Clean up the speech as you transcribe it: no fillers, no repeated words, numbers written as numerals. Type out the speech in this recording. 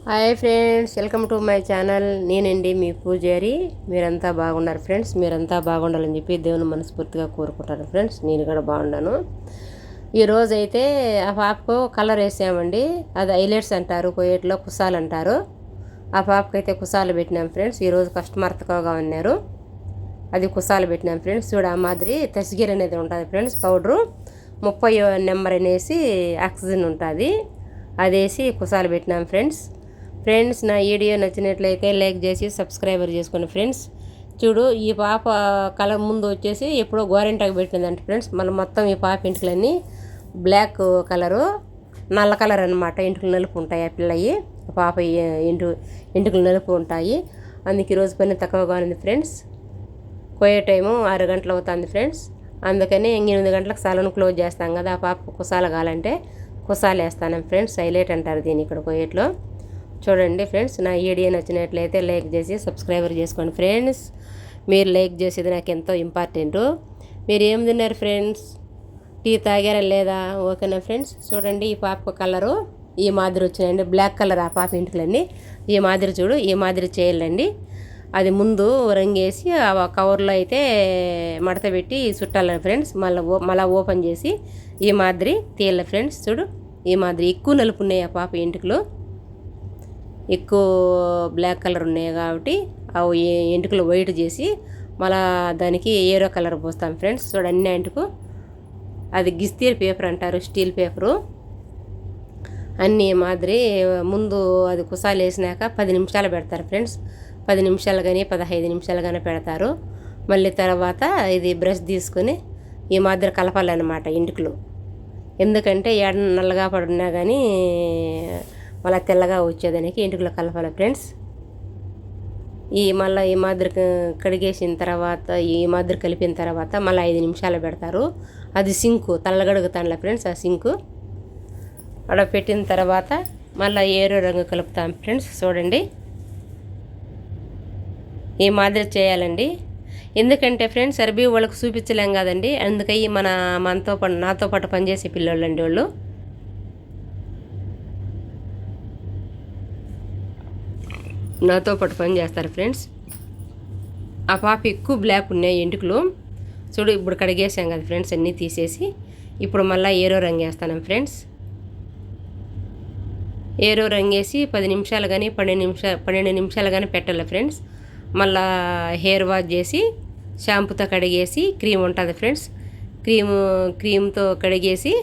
Hi friends, welcome to my channel. నేనండి మీ పూజారి. మీరంతా బాగున్నారు ఫ్రెండ్స్. మీరంతా బాగుండాలని చెప్పి దేవుని మనస్ఫూర్తిగా కోరుకుంటాను ఫ్రెండ్స్. నేను కూడా బాగున్నాను. ఈరోజు అయితే ఆ పాపకు కలర్ వేసామండి. అది హైలైట్స్ అంటారు, కోయేట్లో కుసాలు అంటారు. ఆ పాపకు అయితే కుసాలు పెట్టినాం ఫ్రెండ్స్. ఈరోజు కస్టమర్ తక్కువగా ఉన్నారు, అది కుసాలు పెట్టినాం ఫ్రెండ్స్. చూడ ఆ మాదిరి తస్గిర్ అనేది ఉంటుంది ఫ్రెండ్స్. పౌడరు 30 నెంబర్ అనేసి ఆక్సిజన్ ఉంటుంది, అదేసి కుసాలు పెట్టినాం ఫ్రెండ్స్. నా వీడియో నచ్చినట్లయితే లైక్ చేసి సబ్స్క్రైబర్ చేసుకోండి ఫ్రెండ్స్. చూడు, ఈ పాప కలర్ ముందు వచ్చేసి ఎప్పుడో గోరెంటాకు పెట్టిందంట ఫ్రెండ్స్. మళ్ళీ మొత్తం ఈ పాప ఇంటికలన్నీ బ్లాక్ కలరు, నల్ల కలర్ అనమాట. ఇంటికి నలుపు ఉంటాయి ఆ పిల్లయి. పాప ఇంటికి నలుపు ఉంటాయి. అందుకే ఈరోజు పని తక్కువగా ఉంది ఫ్రెండ్స్. కోయే టైము 6 గంటలు అవుతుంది ఫ్రెండ్స్. అందుకని 8 గంటలకు సాలను క్లోజ్ చేస్తాం కదా. ఆ పాపకు కుసాలు కావాలంటే కుసాలు వేస్తాను ఫ్రెండ్స్. హైలైట్ అంటారు దీన్ని ఇక్కడ కోయేట్లో. చూడండి ఫ్రెండ్స్, నా వీడియో నచ్చినట్లయితే లైక్ చేసి సబ్స్క్రైబర్ చేసుకోండి ఫ్రెండ్స్. మీరు లైక్ చేసేది నాకు ఎంతో ఇంపార్టెంటు. మీరు ఏం తిన్నారు ఫ్రెండ్స్? టీ తాగారా లేదా? ఓకేనా ఫ్రెండ్స్? చూడండి, ఈ పాప కలరు ఈ మాదిరి వచ్చినాయండి. బ్లాక్ కలర్ ఆ పాప ఇంటికలండి. ఈ మాదిరి చూడు, ఈ మాదిరి చేయాలండి. అది ముందు రంగేసి ఆ కవర్లో అయితే మడత పెట్టి చుట్టాలని ఫ్రెండ్స్. మళ్ళీ ఓపెన్ చేసి ఈ మాదిరి తీయాలి ఫ్రెండ్స్. చూడు, ఈ మాదిరి ఎక్కువ నలుపు ఉన్నాయి ఆ పాప ఇంటికలు. ఎక్కువ బ్లాక్ కలర్ ఉన్నాయి కాబట్టి అవి ఎంటుకలు వైట్ చేసి మళ్ళా దానికి ఏరో కలర్ పోస్తాం ఫ్రెండ్స్. చూడండి, అన్ని అంటుకు అది గిస్తీర్ పేపర్ అంటారు, స్టీల్ పేపరు. అన్నీ మాదిరి ముందు అది కుసాలు వేసినాక 10 నిమిషాలు పెడతారు ఫ్రెండ్స్. 10 నిమిషాలు కానీ 15 నిమిషాలు కానీ పెడతారు. మళ్ళీ తర్వాత ఇది బ్రష్ తీసుకొని ఈ మాదిరి కలపాలన్నమాట ఇంటికలు. ఎందుకంటే ఎడ నల్లగా పడినా కానీ మళ్ళీ తెల్లగా వచ్చేదానికి ఇంటికలో కలపాలి ఫ్రెండ్స్. మళ్ళీ ఈ మాదిరి కడిగేసిన తర్వాత ఈ మాదిరి కలిపిన తర్వాత మళ్ళీ 5 నిమిషాలు పెడతారు. అది సింకు తల్లగడుగుతానులే ఫ్రెండ్స్. ఆ సింకు అక్కడ పెట్టిన తర్వాత మళ్ళీ ఏరో రంగు కలుపుతాం ఫ్రెండ్స్. చూడండి, ఈ మాదిరి చేయాలండి. ఎందుకంటే ఫ్రెండ్స్ అరబీ వాళ్ళకు చూపించలేం కదండి. అందుకని నాతో పాటు పనిచేసే పిల్లలండి వాళ్ళు. నాతో పాటు పని చేస్తారు ఫ్రెండ్స్. ఆ పాప ఎక్కువ బ్లాక్ ఉన్నాయి ఎంటుకలు. చూడు, ఇప్పుడు కడిగేసాం కదా ఫ్రెండ్స్, అన్నీ తీసేసి ఇప్పుడు మళ్ళీ ఏరో రంగు వేస్తాను ఫ్రెండ్స్. ఏరో రంగేసి 10 నిమిషాలు కానీ 12 నిమిషాలు కానీ పెట్టాలి ఫ్రెండ్స్. మళ్ళా హెయిర్ వాష్ చేసి షాంపూతో కడిగేసి క్రీమ్ ఉంటుంది ఫ్రెండ్స్. క్రీమ్తో కడిగేసి